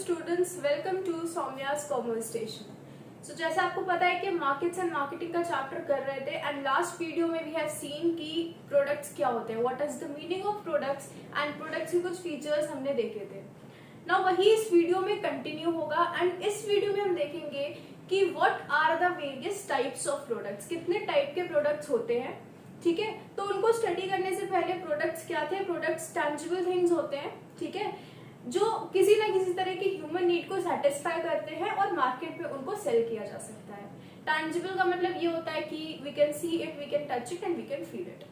students, welcome to Soumya's Commerce Station. So जैसे आपको पता है कि मार्केट्स एंड मार्केटिंग का चैप्टर कर रहे थे एंड लास्ट वीडियो में वी हैव सीन कि प्रोडक्ट्स क्या होते हैं, what is the meaning of products and products के कुछ फीचर्स हमने देखे थे. ना वही इस वीडियो में कंटिन्यू होगा एंड इस वीडियो में हम देखेंगे कि what are the various types of products, कितने टाइप के प्रोडक्ट्स होते हैं. ठीक है, तो उनको स्टडी करने से पहले प्रोडक्ट्स क्या थे. प्रोडक्ट्स टैंजिबल थिंग्स होते हैं, ठीक है, जो किसी ना किसी तरह की ह्यूमन नीड को सेटिस्फाई करते हैं और मार्केट में उनको सेल किया जा सकता है. टैंजिबल का मतलब ये होता है कि we can see it, we can touch it and we can feel it.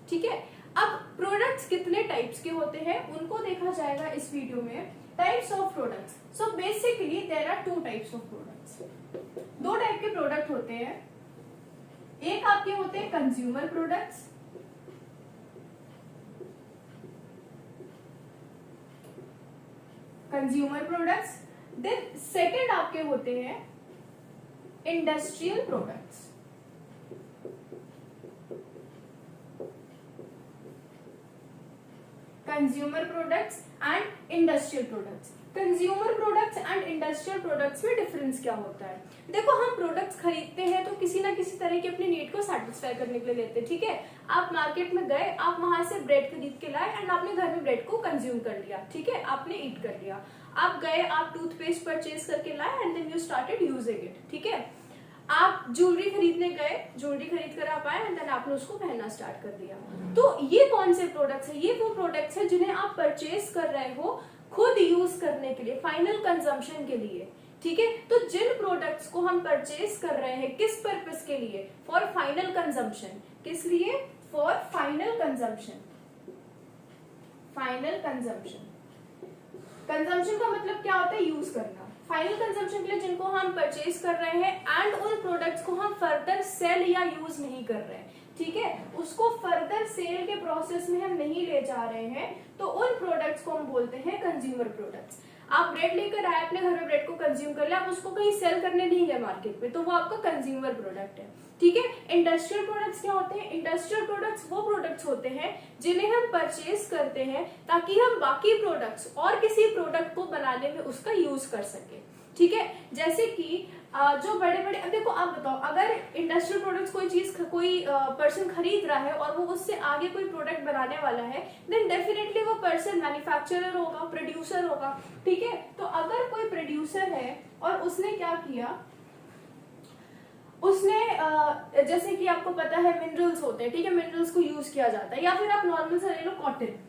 ठीक है, अब प्रोडक्ट्स कितने टाइप्स के होते हैं उनको देखा जाएगा इस वीडियो में. Types of products. So basically there are two types of products. दो टाइप के प्रोडक्ट होते हैं. एक आपके होते हैं कंज्यूमर प्रोडक्ट्स, देन सेकंड आपके होते हैं industrial products. Consumer products and industrial products. Consumer products and industrial products में डिफरेंस क्या होता है. देखो, हम प्रोडक्ट्स खरीदते हैं तो किसी ना किसी तरह की अपनी नीड को सेटिस्फाई करने के लिए लेते हैं. ठीक है, आप मार्केट में गए, आप वहां से ब्रेड खरीद के लाए एंड आपने घर में ब्रेड को कंज्यूम कर लिया. ठीक है, आपने ईट कर लिया. आप गए, आप टूथपेस्ट परचेज करके लाए and then you started using it. ठीक है, आप ज्वेलरी खरीदने गए, ज्वेलरी खरीद कर आप आए एंड देन आपने उसको पहनना स्टार्ट कर दिया. तो ये कौन से प्रोडक्ट्स है. ये वो प्रोडक्ट्स है जिन्हें आप परचेज कर रहे हो खुद यूज करने के लिए, फाइनल कंजम्पशन के लिए. ठीक है, तो जिन प्रोडक्ट्स को हम परचेज कर रहे हैं किस पर्पस के लिए, फॉर फाइनल कंजम्पशन. किस लिए? For final consumption. Final consumption, consumption का मतलब क्या होता है, यूज करना. फाइनल कंजम्पशन के लिए जिनको हम परचेज कर रहे हैं एंड उन प्रोडक्ट्स को हम फर्दर सेल या यूज नहीं कर रहे हैं. ठीक है, उसको फर्दर सेल के प्रोसेस में हम नहीं ले जा रहे हैं, तो उन प्रोडक्ट्स को हम बोलते हैं कंज्यूमर प्रोडक्ट्स. आप ब्रेड लेकर आए, अपने घर में ब्रेड को कंज्यूम कर लिया, आप उसको कहीं सेल करने नहीं गए मार्केट में, तो वो आपका कंज्यूमर प्रोडक्ट है. ठीक है, इंडस्ट्रियल प्रोडक्ट्स क्या होते हैं. इंडस्ट्रियल प्रोडक्ट्स वो प्रोडक्ट्स होते हैं जिन्हें हम परचेज करते हैं ताकि हम बाकी प्रोडक्ट्स और किसी प्रोडक्ट को बनाने में उसका यूज कर सके. ठीक है, जैसे कि जो बड़े बड़े, अब देखो आप बताओ, अगर इंडस्ट्रियल प्रोडक्ट्स कोई चीज कोई पर्सन खरीद रहा है और वो उससे आगे कोई प्रोडक्ट बनाने वाला है, देन डेफिनेटली वो पर्सन मैन्युफैक्चरर होगा, प्रोड्यूसर होगा. ठीक है, तो अगर कोई प्रोड्यूसर है और उसने क्या किया, उसने जैसे कि आपको पता है मिनरल्स होते हैं. ठीक है, मिनरल्स को यूज किया जाता है, या फिर आप नॉर्मल से ले लो कॉटन.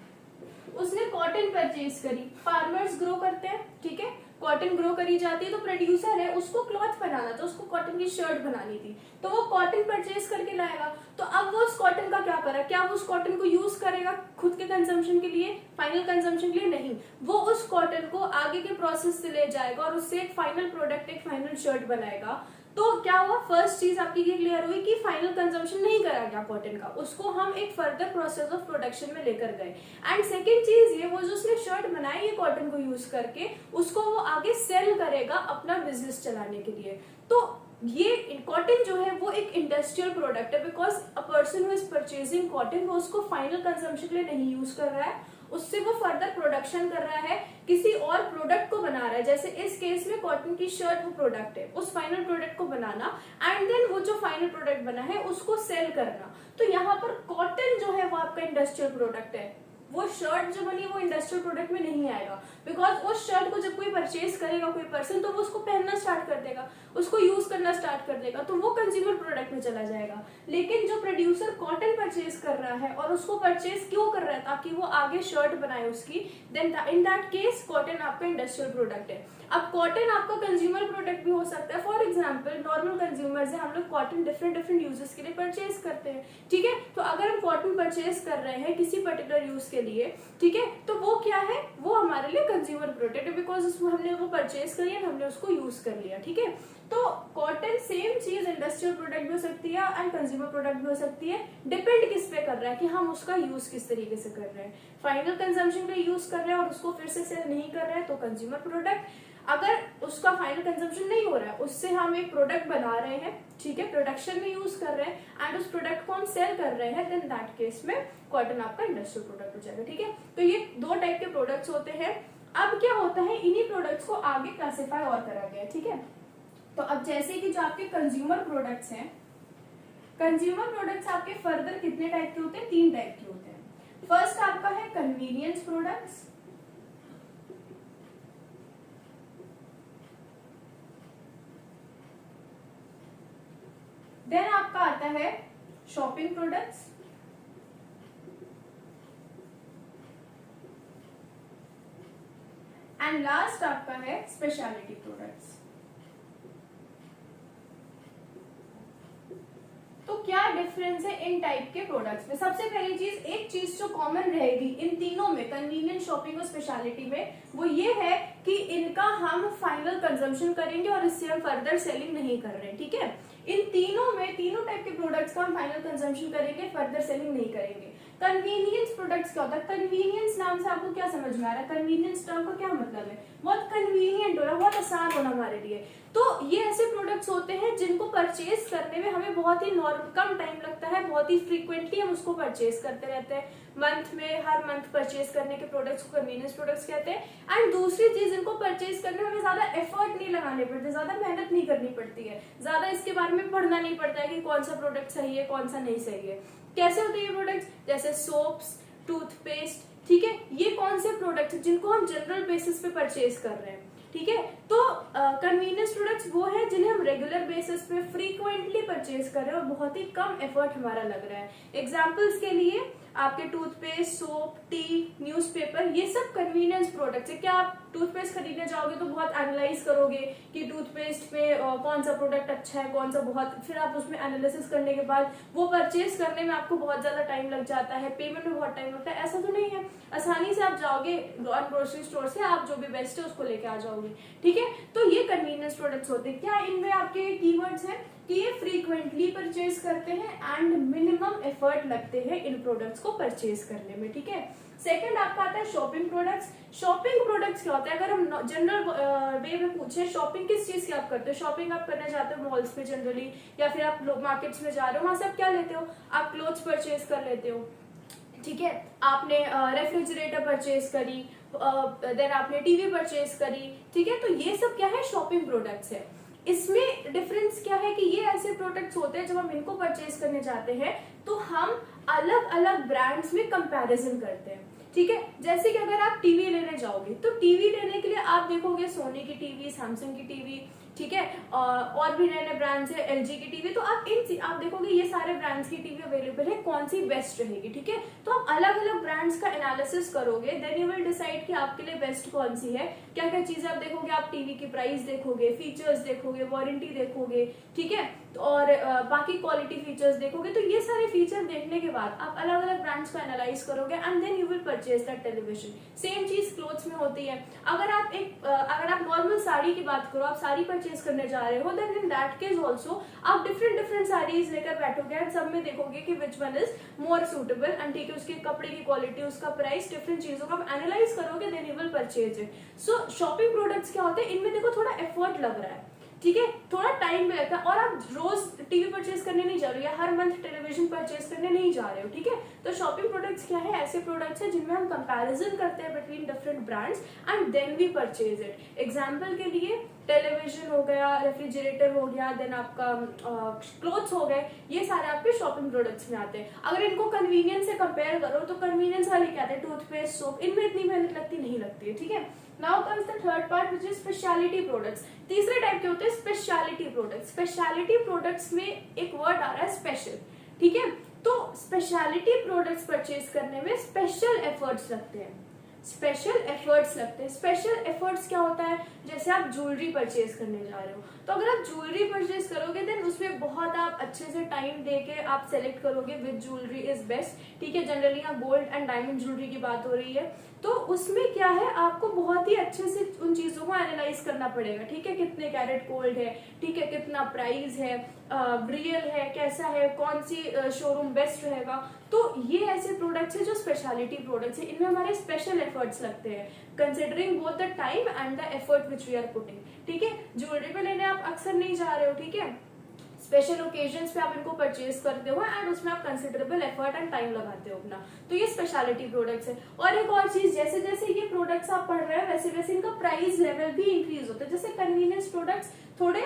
उसने कॉटन परचेज करी, फार्मर्स ग्रो करते हैं. ठीक है, कॉटन ग्रो करी जाती है, तो प्रोड्यूसर है, उसको क्लॉथ बनाना था, उसको कॉटन की शर्ट बनानी थी, तो वो कॉटन परचेज करके लाएगा. तो अब वो उस कॉटन का क्या करा, क्या वो उस कॉटन को यूज करेगा खुद के कंजम्पशन के लिए, फाइनल कंजम्पशन के लिए? नहीं, वो उस कॉटन को आगे के प्रोसेस से ले जाएगा और उससे एक फाइनल प्रोडक्ट, एक फाइनल शर्ट बनाएगा. तो क्या हुआ, फर्स्ट चीज आपकी ये क्लियर हुई कि फाइनल कंजम्पशन नहीं करा गया कॉटन का, उसको हम एक फर्दर प्रोसेस ऑफ प्रोडक्शन में लेकर गए. एंड सेकंड चीज ये, वो जो उसने शर्ट बनाई ये कॉटन को यूज करके, उसको वो आगे सेल करेगा अपना बिजनेस चलाने के लिए. तो ये कॉटन जो है वो एक इंडस्ट्रियल प्रोडक्ट है, because a person who is purchasing cotton वो उसको फाइनल कंजम्पशन के लिए नहीं यूज कर रहा है, उससे वो फर्दर प्रोडक्शन कर रहा है, किसी और प्रोडक्ट को बना रहा है. जैसे इस केस में कॉटन की शर्ट वो प्रोडक्ट है, उस फाइनल प्रोडक्ट को बनाना एंड देन वो जो फाइनल प्रोडक्ट बना है उसको सेल करना. तो यहाँ पर कॉटन जो है वो आपका इंडस्ट्रियल प्रोडक्ट है. वो शर्ट जो बनी वो इंडस्ट्रियल प्रोडक्ट में नहीं आएगा, बिकॉज उस शर्ट को जब कोई परचेज करेगा कोई पर्सन, तो वो उसको पहनना स्टार्ट कर देगा, उसको यूज करना स्टार्ट कर देगा, तो वो कंज्यूमर प्रोडक्ट में चला जाएगा. लेकिन जो प्रोड्यूसर कॉटन परचेज कर रहा है और उसको परचेज क्यों कर रहा है, ताकि वो आगे शर्ट बनाए उसकी, then in that case cotton आपका इंडस्ट्रियल प्रोडक्ट है. अब कॉटन आपका कंज्यूमर प्रोडक्ट भी हो सकता है. फॉर एग्जाम्पल नॉर्मल कंज्यूमर्स है, हम लोग कॉटन डिफरेंट डिफरेंट यूजेस के लिए परचेज करते हैं. ठीक है, तो अगर हम कॉटन परचेज कर रहे हैं किसी पर्टिकुलर यूज के लिए, ठीक है, तो वो क्या है, वो हमारे लिए कंज्यूमर प्रोडक्ट है, बिकॉज हमने वो परचेज करी है, हमने उसको यूज कर लिया. ठीक है, तो कॉटन सेम चीज इंडस्ट्रियल प्रोडक्ट भी हो सकती है एंड कंज्यूमर प्रोडक्ट भी हो सकती है. डिपेंड किस पे कर रहा है कि हम उसका यूज किस तरीके से कर रहे हैं. फाइनल कंजम्पशन के लिए यूज कर रहे हैं और उसको फिर से सेल नहीं कर रहे हैं तो कंज्यूमर प्रोडक्ट. अगर उसका फाइनल कंजम्पशन नहीं हो रहा है, उससे हम एक प्रोडक्ट बना रहे हैं, ठीक है, प्रोडक्शन में यूज कर रहे हैं एंड उस प्रोडक्ट को हम सेल कर रहे हैं, देन दैट केस में कॉटन आपका इंडस्ट्रियल प्रोडक्ट हो जाएगा. ठीक है, तो ये दो टाइप के प्रोडक्ट्स होते हैं. अब क्या होता है, इन्हीं प्रोडक्ट्स को आगे क्लासिफाई और करा गया है, ठीक है। तो अब जैसे कि जो आपके कंज्यूमर प्रोडक्ट्स हैं, कंज्यूमर प्रोडक्ट्स आपके फर्दर कितने टाइप के होते हैं? 3 टाइप के होते हैं। फर्स्ट आपका है कन्वीनियंस प्रोडक्ट्स, देन आपका आता है शॉपिंग प्रोडक्ट्स, एंड लास्ट आपका है स्पेशलिटी प्रोडक्ट्स। तो क्या डिफरेंस है इन टाइप के प्रोडक्ट्स में? सबसे पहली चीज, एक चीज जो कॉमन रहेगी इन तीनों में, कन्वीनियंस, शॉपिंग और स्पेशलिटी में, वो ये है कि इनका हम फाइनल कंजम्पशन करेंगे और इससे हम फर्दर सेलिंग नहीं कर रहे, ठीक है। इन तीनों में, तीनों टाइप के प्रोडक्ट्स का हम फाइनल कंजम्पशन करेंगे, फर्दर सेलिंग नहीं करेंगे। कन्वीनियंस प्रोडक्ट्स क्या होता है? कन्वीनियंस नाम से आपको क्या समझ में आ रहा है? कन्वीनियंस टर्म का क्या मतलब है? बहुत कन्वीनियंट होना, बहुत आसान होना हमारे लिए। तो ये ऐसे प्रोडक्ट्स होते हैं जिनको परचेज करने में हमें बहुत ही कम टाइम लगता है, बहुत ही फ्रीक्वेंटली हम उसको परचेज करते रहते हैं, मंथ में हर मंथ परचेज करने के प्रोडक्ट्स को कन्वीनियंस प्रोडक्ट्स कहते हैं। एंड दूसरी चीज, इनको परचेज करने में हमें ज्यादा एफर्ट नहीं लगाने पड़ते, ज्यादा मेहनत नहीं करनी पड़ती है, ज्यादा इसके बारे में पढ़ना नहीं पड़ता है कि कौन सा प्रोडक्ट सही है, कौन सा नहीं सही है। कैसे होते हैं ये प्रोडक्ट्स? जैसे सोप्स, टूथपेस्ट, ठीक है, ये कौन से प्रोडक्ट्स जिनको हम जनरल बेसिस पे परचेज कर रहे हैं, ठीक है। तो कन्वीनियंस प्रोडक्ट्स वो है जिन्हें हम रेगुलर बेसिस पे फ्रीक्वेंटली परचेज कर रहे हैं और बहुत ही कम एफर्ट हमारा लग रहा है। एग्जांपल्स के लिए आपके टूथपेस्ट, सोप, टी, न्यूज़पेपर, ये सब कन्वीनियंस प्रोडक्ट्स है। क्या आप टूथपेस्ट खरीदने जाओगे तो बहुत एनालाइज करोगे कि टूथपेस्ट में कौन सा प्रोडक्ट अच्छा है, कौन सा बहुत, फिर आप उसमें एनालिसिस करने के बाद वो परचेज करने में आपको बहुत ज्यादा टाइम लग जाता है, पेमेंट में बहुत टाइम लगता है। ऐसा तो नहीं है, आसानी से आप जाओगे ग्रोसरी स्टोर से, आप जो भी बेस्ट है उसको लेके आ जाओगे, ठीक है। तो ये कन्वीनियंस प्रोडक्ट्स होते हैं। क्या इनमें आपके कीवर्ड्स हैं कि ये फ्रीक्वेंटली परचेज करते हैं एंड मिनिमम एफर्ट लगते हैं इन प्रोडक्ट्स को परचेज करने में, ठीक है। सेकंड आपका आता है शॉपिंग प्रोडक्ट्स। शॉपिंग प्रोडक्ट्स क्या होता है? अगर हम जनरल वे में पूछे, शॉपिंग किस चीज की आप करते हो? शॉपिंग आप करने जाते हो मॉल्स में जनरली, या फिर आप मार्केट्स में जा रहे हो, वहां से आप क्या लेते हो? आप क्लोथ्स परचेज कर लेते हो, ठीक है। आपने रेफ्रिजरेटर परचेज करी, देन आपने टीवी परचेज करी, ठीक है। तो ये सब क्या है? शॉपिंग प्रोडक्ट्स है। इसमें डिफरेंस क्या है कि ये ऐसे प्रोडक्ट्स होते हैं जब हम इनको परचेज करने जाते हैं तो हम अलग अलग ब्रांड्स में कंपैरिजन करते हैं, ठीक है। जैसे कि अगर आप टीवी लेने जाओगे तो टीवी लेने के लिए आप देखोगे सोनी की टीवी, सैमसंग की टीवी, ठीक है, और भी नए नए ब्रांड्स है, एलजी की टीवी। तो आप आप देखोगे ये सारे ब्रांड्स की टीवी अवेलेबल है, कौन सी बेस्ट रहेगी, ठीक है। तो आप अलग अलग ब्रांड्स का एनालिसिस करोगे, देन यू विल डिसाइड कि आपके लिए बेस्ट कौन सी है। क्या क्या चीजें आप देखोगे? आप टीवी की प्राइस देखोगे, फीचर्स देखोगे, वारंटी देखोगे, ठीक है, और बाकी क्वालिटी फीचर्स देखोगे। तो ये सारे फीचर देखने के बाद आप अलग अलग ब्रांड्स को एनालाइज करोगे and then you will purchase that television. Same चीज क्लोथ्स में होती है। अगर आप नॉर्मल साड़ी की बात करो, आप साड़ी परचेज करने जा रहे हो, then in that case also आप डिफरेंट साड़ीज लेकर बैठोगे एंड सब में देखोगे कि which one is more suitable and, ठीक है, उसके कपड़े की क्वालिटी, उसका प्राइस, डिफरेंट चीजों को आप एनालाइज करोगे, then you will purchase it. So shopping products क्या होते हैं? इनमें देखो थोड़ा एफर्ट लग रहा है, ठीक है, थोड़ा टाइम भी लगता है, और आप रोज टीवी परचेज करने नहीं जा रहे हो या हर मंथ टेलीविजन परचेज करने नहीं जा रहे हो, ठीक है। तो शॉपिंग प्रोडक्ट्स क्या है? ऐसे प्रोडक्ट्स हैं जिनमें हम कंपैरिजन करते हैं between different brands and then we purchase it. Example के लिए टेलीविजन हो गया, रेफ्रिजरेटर हो गया, देन आपका क्लोथ्स हो गए, ये सारे आपके शॉपिंग प्रोडक्ट्स में आते हैं। अगर इनको कन्वीनियंस से कंपेयर करो तो कन्वीनियंस वाले क्या आते हैं? टूथपेस्ट, सोप, इनमें इतनी मेहनत लगती नहीं लगती है, ठीक है। Now comes the third part which is speciality products. तीसरे टाइप के होते हैं स्पेशलिटी प्रोडक्ट्स। स्पेशलिटी प्रोडक्ट्स में एक वर्ड आ रहा है स्पेशल, ठीक है। तो स्पेशलिटी प्रोडक्ट्स परचेज करने में स्पेशल एफर्ट्स लगते हैं, स्पेशल एफर्ट्स लगते हैं। स्पेशल एफर्ट्स क्या होता है? जैसे आप ज्वेलरी परचेज करने जा रहे हो, तो अगर आप ज्वेलरी परचेज करोगे देन उसमें बहुत आप अच्छे से टाइम देके आप सेलेक्ट करोगे विच ज्वेलरी इज बेस्ट, ठीक है। जनरली यहाँ गोल्ड एंड डायमंड ज्वेलरी की बात हो रही है, तो उसमें क्या है, आपको बहुत ही अच्छे से उन चीजों को एनालाइज करना पड़ेगा, ठीक है। कितने कैरेट गोल्ड है, ठीक है, कितना प्राइस है, रियल है, कैसा है, कौन सी शोरूम बेस्ट रहेगा। तो ये ऐसे प्रोडक्ट्स है जो स्पेशलिटी प्रोडक्ट्स है, इनमें हमारे स्पेशल एफर्ट्स लगते हैं considering both the time and the effort which we are putting, ठीक है। ज्वेलरी पे लेने आप अक्सर नहीं जा रहे हो, ठीक है, स्पेशल ओकेजन्स पे आप इनको परचेज करते हो एंड उसमें आप कंसिडरेबल एफर्ट एंड टाइम लगाते हो अपना, तो ये स्पेशलिटी प्रोडक्ट्स है। और एक और चीज, जैसे जैसे ये प्रोडक्ट्स आप पढ़ रहे हो वैसे वैसे इनका प्राइस लेवल भी इंक्रीज प्रोडक्ट्स थोड़े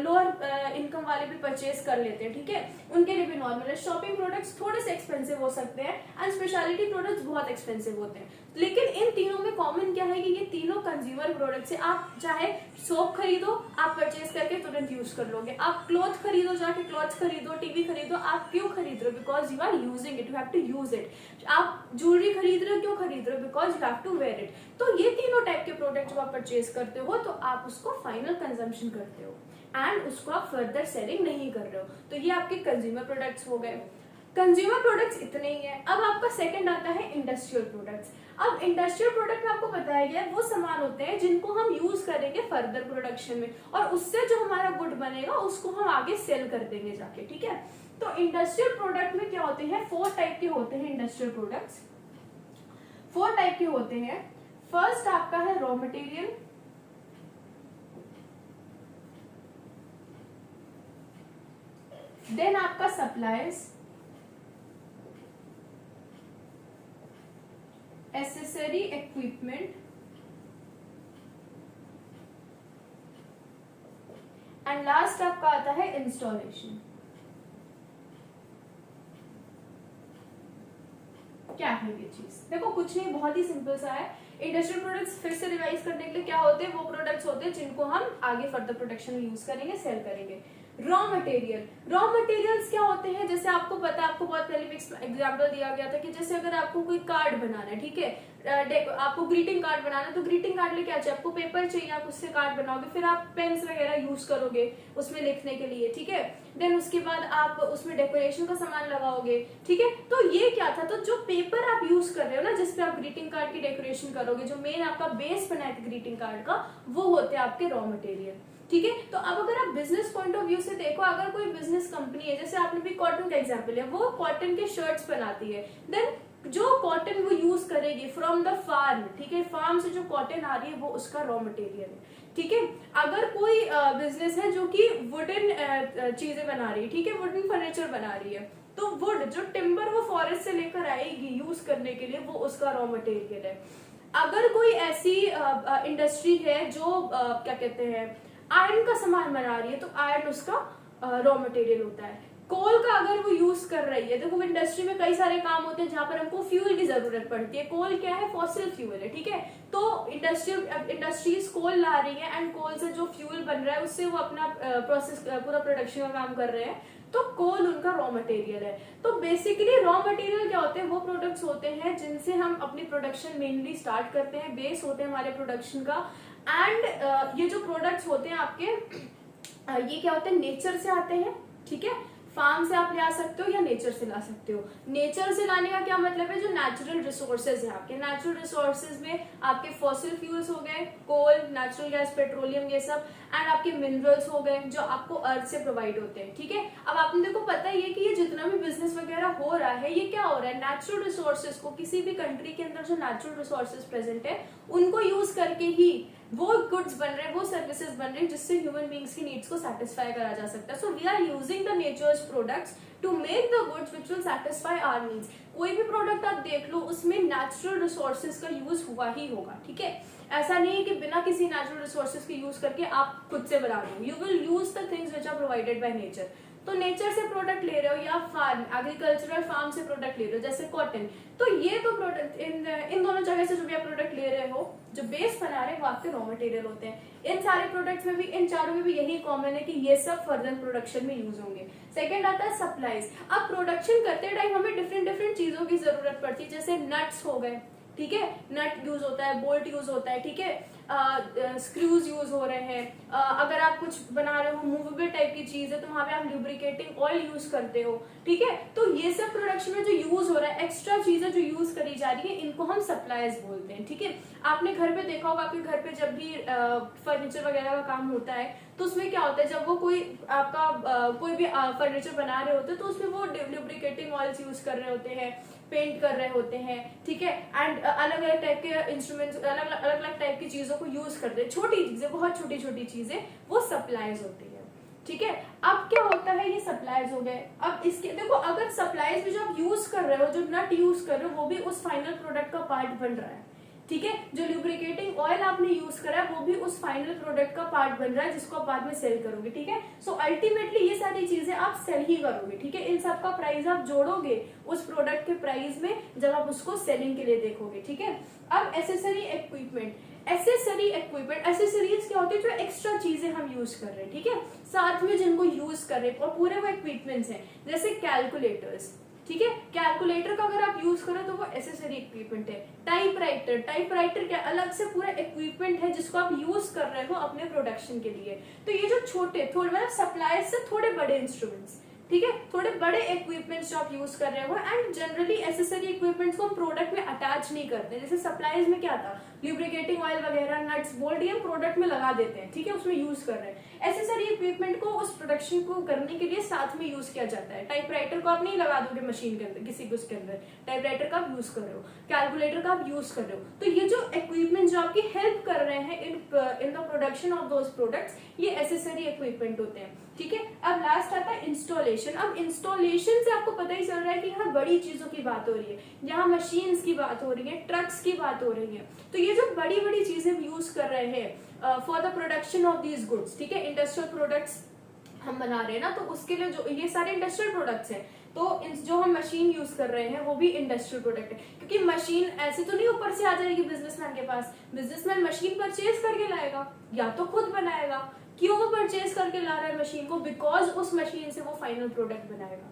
लोअर इनकम वाले भी परचेज कर लेते हैं, ठीक है, उनके लिए भी नॉर्मल है। शॉपिंग प्रोडक्ट्स थोड़े से एक्सपेंसिव हो सकते हैं एंड स्पेशलिटी प्रोडक्ट्स बहुत एक्सपेंसिव होते हैं। लेकिन इन तीनों में कॉमन क्या है कि ये तीनों कंज्यूमर प्रोडक्ट्स है। आप चाहे सोप खरीदो, आप परचेज करके तुरंत यूज कर लोगे। आप क्लॉथ खरीदो, जाके क्लॉथ खरीदो, टीवी खरीदो, आप क्यों खरीद रहे हो? Because you are using it, you have to use it. आप ज्वेलरी खरीद रहे हो, क्यों खरीद रहे हो? Because you have to wear it. तो ये तीनों टाइप के प्रोडक्ट जब आप परचेज करते हो तो आप उसको फाइनल कंजम्पशन करते हो एंड उसको आप फर्दर सेलिंग नहीं कर रहे हो। तो ये आपके कंज्यूमर प्रोडक्ट्स हो गए। कंज्यूमर प्रोडक्ट्स इतने ही है। अब आपका सेकंड आता है इंडस्ट्रियल प्रोडक्ट्स। अब इंडस्ट्रियल प्रोडक्ट में आपको बताया गया है वो सामान होते हैं जिनको हम यूज करेंगे फर्दर प्रोडक्शन में और उससे जो हमारा गुड बनेगा उसको हम आगे सेल कर देंगे जाके, ठीक है। तो इंडस्ट्रियल प्रोडक्ट में क्या होते हैं? 4 टाइप के होते हैं इंडस्ट्रियल प्रोडक्ट्स। 4 टाइप के होते हैं। फर्स्ट आपका है रॉ मटेरियल, देन आपका supplies, accessory equipment and last आपका आता है इंस्टॉलेशन। क्या है ये चीज? देखो कुछ नहीं, बहुत ही सिंपल सा है। इंडस्ट्रियल प्रोडक्ट्स फिर से रिवाइज करने के लिए क्या होते हैं? वो प्रोडक्ट्स होते हैं जिनको हम आगे फर्दर प्रोडक्शन में यूज करेंगे, सेल करेंगे। रॉ मटेरियल, रॉ मटेरियल्स क्या होते हैं? जैसे आपको पता है, आपको बहुत पहले भी एग्जांपल दिया गया था कि जैसे अगर आपको कोई कार्ड बनाना है, ठीक है, आपको ग्रीटिंग कार्ड बनाना है, तो ग्रीटिंग कार्ड लिए क्या चाहिए? आपको पेपर चाहिए, आप उससे कार्ड बनाओगे, फिर आप पेन्स वगैरह यूज करोगे उसमें लिखने के लिए, ठीक है। देन उसके बाद आप उसमें डेकोरेशन का सामान लगाओगे, ठीक है। तो ये क्या था? तो जो पेपर आप यूज कर रहे हो ना, जिसपे आप ग्रीटिंग कार्ड की डेकोरेशन करोगे, जो मेन आपका बेस बना है ग्रीटिंग कार्ड का, वो होते हैं आपके रॉ मटेरियल, ठीक है। तो अब अगर आप बिजनेस पॉइंट ऑफ व्यू से देखो, अगर कोई बिजनेस कंपनी है, जैसे आपने भी कॉटन का एग्जांपल है, वो कॉटन के शर्ट्स बनाती है, देन जो कॉटन वो यूज करेगी फ्रॉम द फार्म, ठीक है, फार्म से जो कॉटन आ रही है वो उसका रॉ मटेरियल है, ठीक है। अगर कोई बिजनेस है जो कि वुडन चीजें बना रही है, ठीक है, वुडन फर्नीचर बना रही है, तो वुड जो टिम्बर वो फॉरेस्ट से लेकर आएगी यूज करने के लिए, वो उसका रॉ मटेरियल है। अगर कोई ऐसी इंडस्ट्री है जो क्या कहते हैं आयरन का सामान बना रही है, तो आयरन उसका रॉ मटेरियल होता है। कोल का अगर वो यूज कर रही है, देखो इंडस्ट्री में कई सारे काम होते हैं जहां पर हमको फ्यूल की जरूरत पड़ती है। कोल क्या है? फॉसिल फ्यूल है, ठीक है। तो इंडस्ट्रीज कोल ला रही है एंड कोल से जो फ्यूल बन रहा है उससे वो अपना प्रोसेस पूरा प्रोडक्शन का काम कर रहे हैं, तो कोल उनका रॉ मटेरियल है। तो बेसिकली रॉ मटेरियल क्या होते हैं? वो प्रोडक्ट्स होते हैं जिनसे हम अपनी प्रोडक्शन मेनली स्टार्ट करते हैं, बेस होते हैं हमारे प्रोडक्शन का। एंड ये जो प्रोडक्ट्स होते हैं आपके, ये क्या होते हैं? नेचर से आते हैं, ठीक है। फार्म से आप ले आ सकते हो या नेचर से ला सकते हो। नेचर से लाने का क्या मतलब है? जो नेचुरल रिसोर्सेज है आपके, नेचुरल रिसोर्सेज में आपके फॉसिल फ्यूल्स हो गए, कोल, नेचुरल गैस, पेट्रोलियम, ये सब, एंड आपके मिनरल्स हो गए जो आपको अर्थ से प्रोवाइड होते हैं, ठीक है। अब आपने देखो पता ही है कि ये जितना भी बिजनेस वगैरह हो रहा है, ये क्या हो रहा है? नेचुरल रिसोर्सेज को, किसी भी कंट्री के अंदर जो नेचुरल रिसोर्सेज प्रेजेंट है उनको यूज करके ही वो गुड्स बन रहे हैं, वो सर्विसेज बन रहे हैं जिससे ह्यूमन बींग्स की नीड्स को सेटिस्फाई करा जा सकता है। So we are using the nature's products to make the goods which will satisfy our needs. कोई भी प्रोडक्ट आप देख लो उसमें नेचुरल रिसोर्सेज का यूज हुआ ही होगा, ठीक है। ऐसा नहीं है कि बिना किसी नेचुरल रिसोर्सेज के यूज करके आप खुद से बना दो। You will use the things which are provided by nature. तो नेचर से प्रोडक्ट ले रहे हो या फार्म, एग्रीकल्चरल फार्म से प्रोडक्ट ले रहे हो, जैसे कॉटन, तो ये तो प्रोडक्ट इन दोनों जगह से जो भी आप प्रोडक्ट ले रहे हो, जो बेस बना रहे हैं वो आपके रॉ मटेरियल होते हैं। इन सारे प्रोडक्ट्स में भी, इन चारों में भी यही कॉमन है कि ये सब फर्दर प्रोडक्शन में यूज होंगे। सेकंड आता है सप्लाईज। अब प्रोडक्शन करते टाइम हमें डिफरेंट चीजों की जरूरत पड़ती है, जैसे नट्स हो गए, ठीक है, नट यूज होता है, बोल्ट यूज होता है, ठीक है, स्क्रूज यूज हो रहे हैं। अगर आप कुछ बना रहे हो मूवेबल टाइप की चीज है तो वहां पे आप लुब्रिकेटिंग ऑयल यूज करते हो, ठीक है। तो ये सब प्रोडक्शन में जो यूज हो रहा है, एक्स्ट्रा चीजें जो यूज करी जा रही है, इनको हम सप्लाईज बोलते हैं, ठीक है। आपने घर पे देखा होगा, आपके घर पे जब भी फर्नीचर वगैरह का काम होता है तो उसमें क्या होता है, जब वो कोई आपका कोई भी फर्नीचर बना रहे होते हैं तो उसमें वो लुब्रिकेटिंग ऑयल्स यूज कर रहे होते हैं, पेंट कर रहे होते हैं, ठीक है। एंड अलग अलग टाइप के इंस्ट्रूमेंट्स, अलग अलग टाइप की चीजों को यूज करते हैं। छोटी चीजें, बहुत छोटी छोटी चीजें, वो सप्लाईज होती है, ठीक है। अब क्या होता है, ये सप्लाईज हो गए। अब इसके देखो, अगर सप्लाईज भी जो आप यूज कर रहे हो, जो नट यूज कर रहे हो, वो भी उस फाइनल प्रोडक्ट का पार्ट बन रहा है, ठीक है, जो लुब्रिकेटिंग ऑयल आपने यूज करा है वो भी उस फाइनल प्रोडक्ट का पार्ट बन रहा है जिसको आप बाद में सेल करोगे। ठीक है, सो अल्टीमेटली ये सारी चीजें आप सेल ही करोगे। ठीक है, इन सब का प्राइस आप जोड़ोगे उस प्रोडक्ट के प्राइस में जब आप उसको सेलिंग के लिए देखोगे। ठीक है, अब एसेसरी इक्विपमेंट, एसेसरीज क्या होती है, जो एक्स्ट्रा चीजें हम यूज कर रहे हैं। ठीक है, साथ में जिनको यूज कर रहे हैं और पूरे वो इक्विपमेंट्स हैं, जैसे कैलकुलेटर्स। ठीक है, कैलकुलेटर का अगर आप यूज करो तो वो एसेसरी इक्विपमेंट है। टाइपराइटर क्या अलग से पूरा इक्विपमेंट है जिसको आप यूज कर रहे हो अपने प्रोडक्शन के लिए। तो ये जो छोटे थोड़े मतलब सप्लायर्स से थोड़े बड़े इंस्ट्रूमेंट्स, ठीक है, थोड़े बड़े इक्विपमेंट्स जो आप यूज कर रहे हो, एंड जनरली एसेसरी इक्विपमेंट्स को प्रोडक्ट में अटैच नहीं करते। जैसे सप्लायर्स में क्या था, लुब्रिकेटिंग ऑयल वगैरह, नट्स बोल्ट, ये प्रोडक्ट में लगा देते हैं। ठीक है, उसमें यूज कर रहे हैं। एसेसरी इक्विपमेंट को उस प्रोडक्शन को करने के लिए साथ में यूज किया जाता है। टाइपराइटर को आप नहीं लगा दोगे मशीन के अंदर, किसी को उसके अंदर, टाइपराइटर का आप यूज कर रहे हो, कैलकुलेटर का आप यूज कर रहे हो। तो ये जो इक्विपमेंट जो आपकी हेल्प कर रहे हैं in the production of those products, ये एसेसरी इक्विपमेंट होते हैं। ठीक है, अब लास्ट आता है इंस्टॉलेशन। अब इंस्टॉलेशन से आपको पता ही चल रहा है कि यहाँ बड़ी चीजों की बात हो रही है, यहाँ मशीन्स की बात हो रही है, ट्रक्स की बात हो रही है। तो ये जो बड़ी बड़ी चीजें यूज कर रहे हैं for the production of these goods, ठीक है, इंडस्ट्रियल प्रोडक्ट्स हम बना रहे हैं ना, तो उसके लिए जो ये सारे इंडस्ट्रियल प्रोडक्ट्स हैं, तो जो हम मशीन यूज कर रहे हैं वो भी इंडस्ट्रियल प्रोडक्ट है। क्योंकि मशीन ऐसे तो नहीं ऊपर से आ जाएगी बिजनेसमैन के पास, बिजनेसमैन मशीन परचेज करके लाएगा या तो खुद बनाएगा। क्यों वो परचेज करके ला रहा है मशीन को? बिकॉज उस मशीन से वो फाइनल प्रोडक्ट बनाएगा।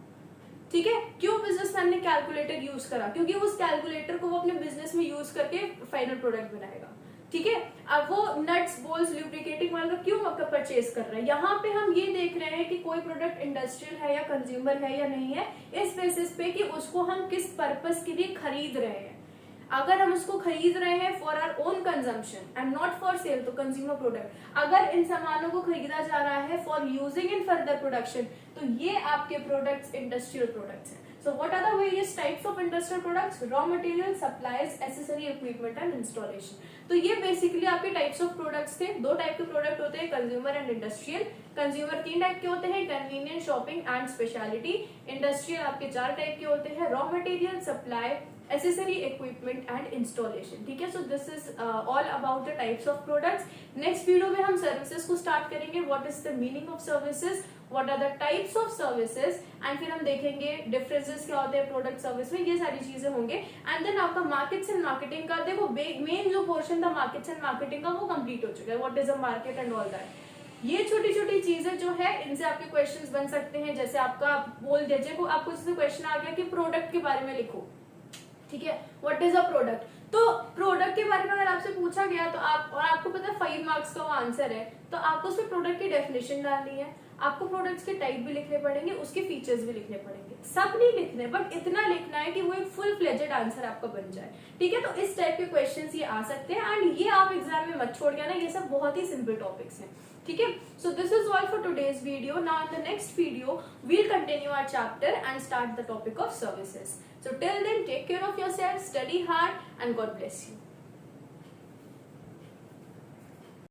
ठीक है, क्यों बिजनेसमैन ने कैलकुलेटर यूज करा? क्योंकि उस कैलकुलेटर को वो अपने बिजनेस में यूज करके फाइनल प्रोडक्ट बनाएगा। ठीक है, अब वो नट्स बोल्ट्स लुब्रिकेटिंग ऑयल का क्यों परचेज कर रहा है? यहाँ पे हम ये देख रहे हैं कि कोई प्रोडक्ट इंडस्ट्रियल है या कंज्यूमर है या नहीं है, इस बेसिस पे कि उसको हम किस पर्पस के लिए खरीद रहे हैं। अगर हम उसको खरीद रहे हैं for our own consumption and not for sale, तो कंज्यूमर प्रोडक्ट। अगर इन सामानों को खरीदा जा रहा है for using in further production, तो ये आपके प्रोडक्ट्स इंडस्ट्रियल प्रोडक्ट्स हैं। So what are the various types of industrial products? Raw material, supplies, accessory equipment and installation. तो ये बेसिकली आपके टाइप्स ऑफ प्रोडक्ट्स थे। दो टाइप के प्रोडक्ट होते हैं, consumer and industrial. Consumer 3 type के होते हैं, convenient, shopping and speciality. Industrial आपके 4 टाइप के होते हैं, raw material, supply, accessory equipment and installation। ठीक है, so this is all about the types of products। next video में हम सर्विसेज को स्टार्ट करेंगे, what is the meaning of services, what are the types of services, and फिर हम देखेंगे differences क्या होते हैं प्रोडक्ट सर्विस में, ये सारी चीजें होंगे। एंड देन आपका मार्केट्स एंड मार्केटिंग का, देखो मेन जो पोर्शन था मार्केट्स एंड मार्केटिंग का वो कंप्लीट हो चुका है, what is a market and all that. ये छोटी छोटी चीजें जो है इनसे आपके क्वेश्चंस बन सकते हैं। जैसे आपका बोल दीजिए को आपको जैसे क्वेश्चन आ गया कि प्रोडक्ट के बारे में लिखो, ठीक है, व्हाट इज अ प्रोडक्ट। तो प्रोडक्ट के बारे में अगर आपसे पूछा गया तो आप, और आपको पता है 5 मार्क्स का वो आंसर है, तो आपको उसमें प्रोडक्ट की डेफिनेशन डालनी है, आपको प्रोडक्ट्स के टाइप भी लिखने पड़ेंगे, उसके फीचर्स भी लिखने पड़ेंगे। सब नहीं लिखने, बट इतना लिखना है कि वो एक फुल फ्लेजेड आंसर आपका बन जाए। ठीक है, तो इस टाइप के क्वेश्चंस ये आ सकते हैं, एंड ये आप एग्जाम में मत छोड़ के ना, ये सब बहुत ही सिंपल टॉपिक्स हैं। ठीक है, so this is all for today's video. Now in the next video will continue our chapter and start the topic of services. So till then, take care of yourself, study hard, and God bless you.